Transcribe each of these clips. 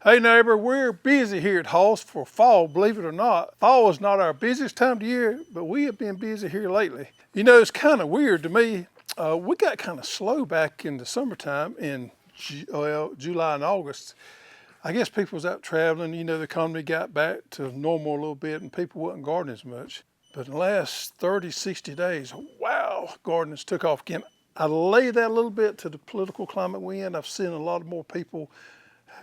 Hey neighbor, we're busy here at Hoss for fall, believe it or not. Fall is not our busiest time of the year, but we have been busy here lately. You know, it's kind of weird to me. We got kind of slow back in the summertime in July and August. I guess people was out traveling, you know, the economy got back to normal a little bit and people wasn't gardening as much. But in the last 30, 60 days, wow, gardening's took off again. I lay that a little bit to the political climate we're in. I've seen a lot more people,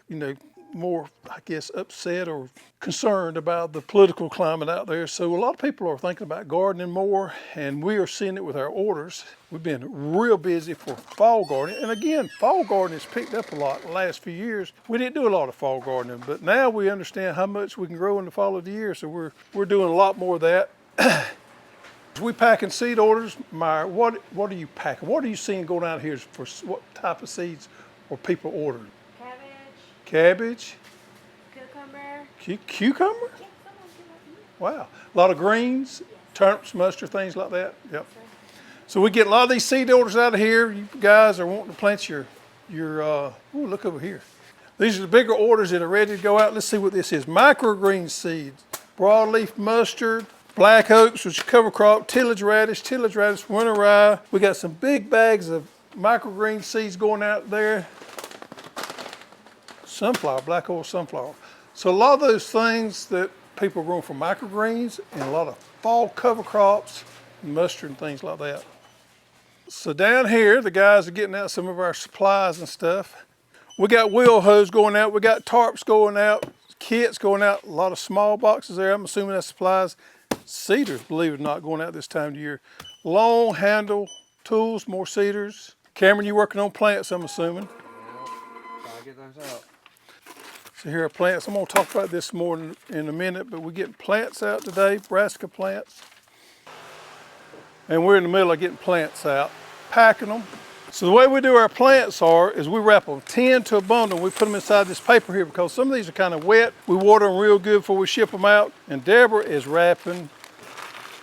you know, more, I guess, upset or concerned about the political climate out there. So a lot of people are thinking about gardening more, and we are seeing it with our orders. We've been real busy for fall gardening. And again, fall gardening has picked up a lot the last few years. We didn't do a lot of fall gardening, but now we understand how much we can grow in the fall of the year. So we're doing a lot more of that. We packing seed orders. What are you packing? What are you seeing going out here for what type of seeds are people ordering? Cabbage. Cucumber. Cucumber? Yeah, Wow. A lot of greens, turnips, mustard, things like that. Yep. So we get a lot of these seed orders out of here. You guys are wanting to plant your look over here. These are the bigger orders that are ready to go out. Let's see what this is. Microgreen seeds, broadleaf mustard, black oaks, which is cover crop, tillage radish, winter rye. We got some big bags of microgreen seeds going out there. Sunflower, black oil sunflower. So a lot of those things that people are growing for microgreens and a lot of fall cover crops, mustard and things like that. So down here, the guys are getting out some of our supplies and stuff. We got wheel hose going out, we got tarps going out, kits going out, a lot of small boxes there. I'm assuming that's supplies. Cedars, believe it or not, going out this time of year. Long handle tools, more cedars. Cameron, you working on plants, I'm assuming. Yeah, gotta get those out. So here are plants. I'm going to talk about this more in a minute, but we're getting plants out today, brassica plants. And we're in the middle of getting plants out, packing them. So the way we do our plants is we wrap them 10 to a bundle. We put them inside this paper here because some of these are kind of wet. We water them real good before we ship them out. And Deborah is wrapping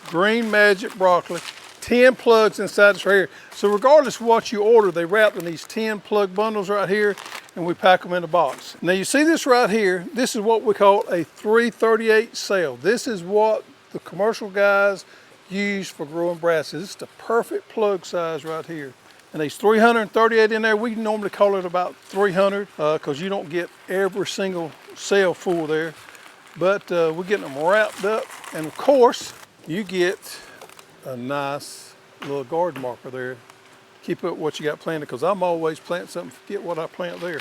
Green Magic broccoli, 10 plugs inside this right here. So regardless of what you order, they wrap in these 10 plug bundles right here, and we pack them in a box. Now you see this right here, this is what we call a 338 cell. This is what the commercial guys use for growing brassicas. This is the perfect plug size right here. And there's 338 in there. We normally call it about 300 because you don't get every single cell full there. But we're getting them wrapped up. And of course, you get a nice little garden marker there. Keep up what you got planted, because I'm always planting something, forget what I plant there.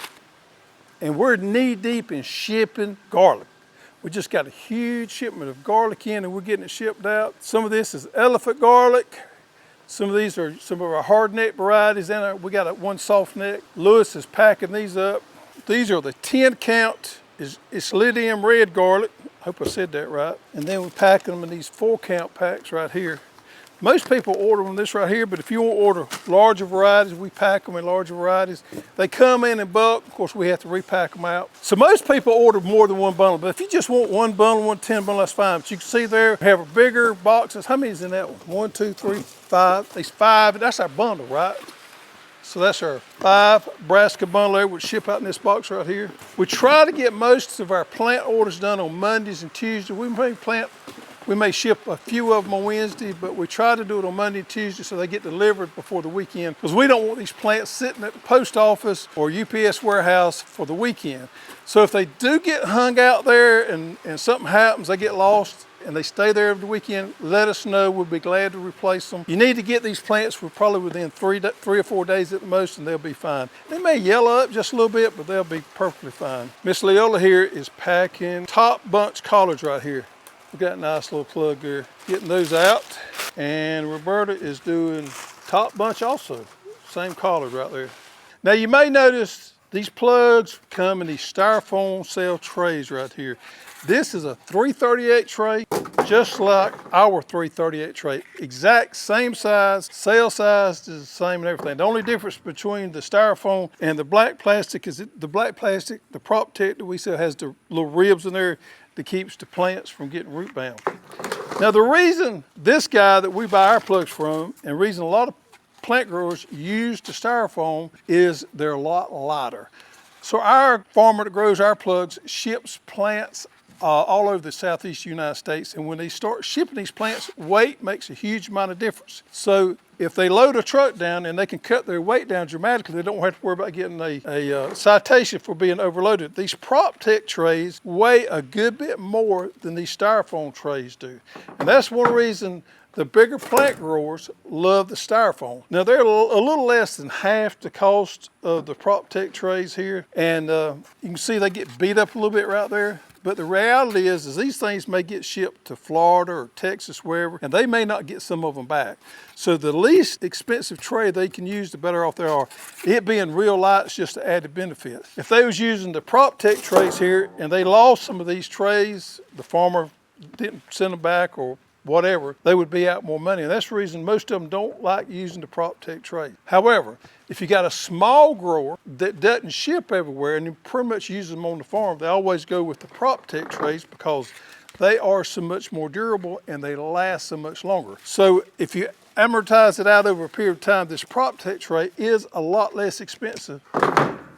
And we're knee deep in shipping garlic. We just got a huge shipment of garlic in and we're getting it shipped out. Some of this is elephant garlic. Some of these are some of our hard neck varieties. And we got one soft neck. Lewis is packing these up. These are the 10 count, it's Lydium red garlic. I hope I said that right. And then we're packing them in these 4 count packs right here. Most people order them this right here, but if you want to order larger varieties, we pack them in larger varieties. They come in bulk. Of course, we have to repack them out. So most people order more than one bundle, but if you just want one bundle, 10 bundle, that's fine. But you can see there, we have bigger boxes. How many is in that one? 1, 2, 3, 5. There's 5. That's our bundle, right? So that's our 5 brassica bundle there, which ship out in this box right here. We try to get most of our plant orders done on Mondays and Tuesdays. We may ship a few of them on Wednesday, but we try to do it on Monday and Tuesday so they get delivered before the weekend, because we don't want these plants sitting at the post office or UPS warehouse for the weekend. So if they do get hung out there and something happens, they get lost and they stay there over the weekend, let us know. We'll be glad to replace them. You need to get these plants probably within 3 or 4 days at the most, and they'll be fine. They may yellow up just a little bit, but they'll be perfectly fine. Miss Leola here is packing top bunch collards right here. We got a nice little plug there. Getting those out. And Roberta is doing top bunch also. Same collard right there. Now you may notice these plugs come in these styrofoam cell trays right here. This is a 338 tray, just like our 338 tray. Exact same size, cell size is the same and everything. The only difference between the styrofoam and the black plastic is the black plastic, the prop tech that we sell, has the little ribs in there that keeps the plants from getting root bound. Now the reason this guy that we buy our plugs from, and the reason a lot of plant growers use the styrofoam, is they're a lot lighter. So our farmer that grows our plugs ships plants all over the southeast United States. And when they start shipping these plants, weight makes a huge amount of difference. So if they load a truck down and they can cut their weight down dramatically, they don't have to worry about getting a citation for being overloaded. These prop tech trays weigh a good bit more than these styrofoam trays do. And that's one reason the bigger plant growers love the styrofoam. Now they're a little less than half the cost of the prop tech trays here. And you can see they get beat up a little bit right there. But the reality is these things may get shipped to Florida or Texas, wherever, and they may not get some of them back. So the least expensive tray they can use, the better off they are. It being real light is just an added benefit. If they was using the prop tech trays here and they lost some of these trays, the farmer didn't send them back or whatever, they would be out more money. And that's the reason most of them don't like using the prop tech tray. However, if you got a small grower that doesn't ship everywhere and you pretty much use them on the farm, they always go with the prop tech trays because they are so much more durable and they last so much longer. So if you amortize it out over a period of time, this prop tech tray is a lot less expensive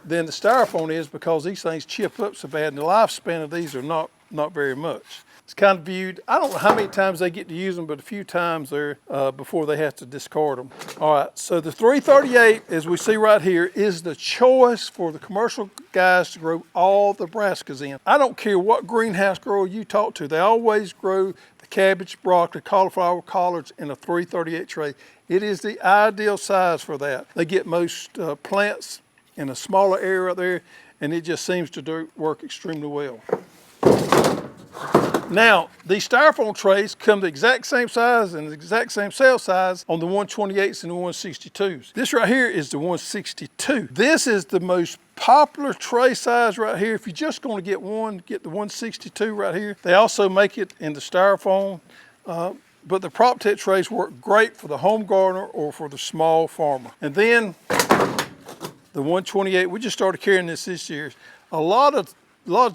than the styrofoam is because these things chip up so bad and the lifespan of these are not very much. It's kind of viewed, I don't know how many times they get to use them, but a few times there before they have to discard them. All right, so the 338, as we see right here, is the choice for the commercial guys to grow all the brassicas in. I don't care what greenhouse grower you talk to, they always grow the cabbage, broccoli, cauliflower, collards in a 338 tray. It is the ideal size for that. They get most plants in a smaller area right there, and it just seems to work extremely well. Now, these styrofoam trays come the exact same size and the exact same sale size on the 128s and the 162s. This right here is the 162. This is the most popular tray size right here. If you're just going to get one, get the 162 right here. They also make it in the styrofoam, but the prop tech trays work great for the home gardener or for the small farmer. And then the 128, we just started carrying this year. A lot of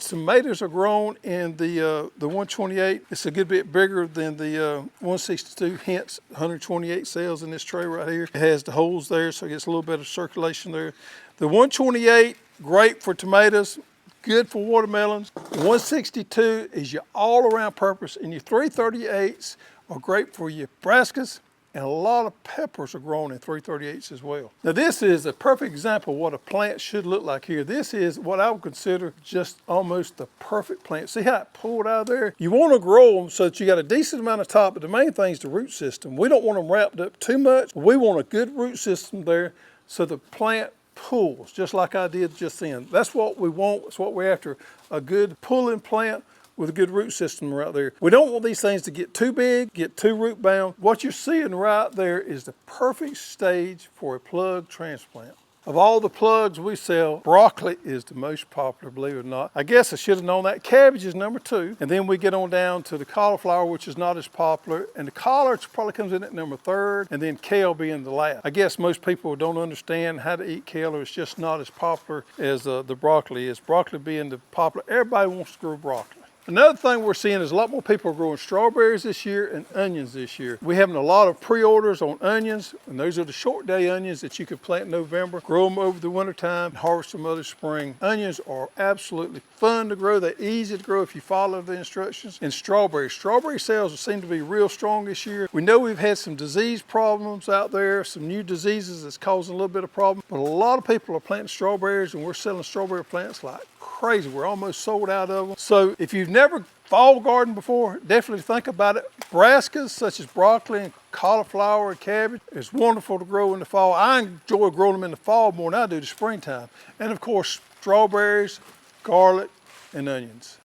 tomatoes are grown in the 128. It's a good bit bigger than the 162, hence 128 cells in this tray right here. It has the holes there, so it gets a little bit of circulation there. The 128, great for tomatoes, good for watermelons. The 162 is your all-around purpose, and your 338s are great for your brassicas, and a lot of peppers are grown in 338s as well. Now this is a perfect example of what a plant should look like here. This is what I would consider just almost the perfect plant. See how it pulled out of there? You want to grow them so that you got a decent amount of top, but the main thing is the root system. We don't want them wrapped up too much. We want a good root system there so the plant pulls, just like I did just then. That's what we want. That's what we're after, a good pulling plant with a good root system right there. We don't want these things to get too big, get too root bound. What you're seeing right there is the perfect stage for a plug transplant. Of all the plugs we sell, broccoli is the most popular, believe it or not. I guess I should have known that. Cabbage is number 2. And then we get on down to the cauliflower, which is not as popular. And the collards probably comes in at number 3rd, and then kale being the last. I guess most people don't understand how to eat kale, or it's just not as popular as the broccoli is. Broccoli being the popular, everybody wants to grow broccoli. Another thing we're seeing is a lot more people are growing strawberries this year and onions this year. We're having a lot of pre-orders on onions, and those are the short day onions that you can plant in November, grow them over the winter time, harvest them early spring. Onions are absolutely fun to grow. They're easy to grow if you follow the instructions. And strawberries. Strawberry sales seem to be real strong this year. We know we've had some disease problems out there, some new diseases that's causing a little bit of problem, but a lot of people are planting strawberries, and we're selling strawberry plants like crazy. We're almost sold out of them. So if you've never fall garden before, definitely think about it. Brassicas such as broccoli and cauliflower and cabbage is wonderful to grow in the fall. I enjoy growing them in the fall more than I do the springtime. And of course, strawberries, garlic, and onions.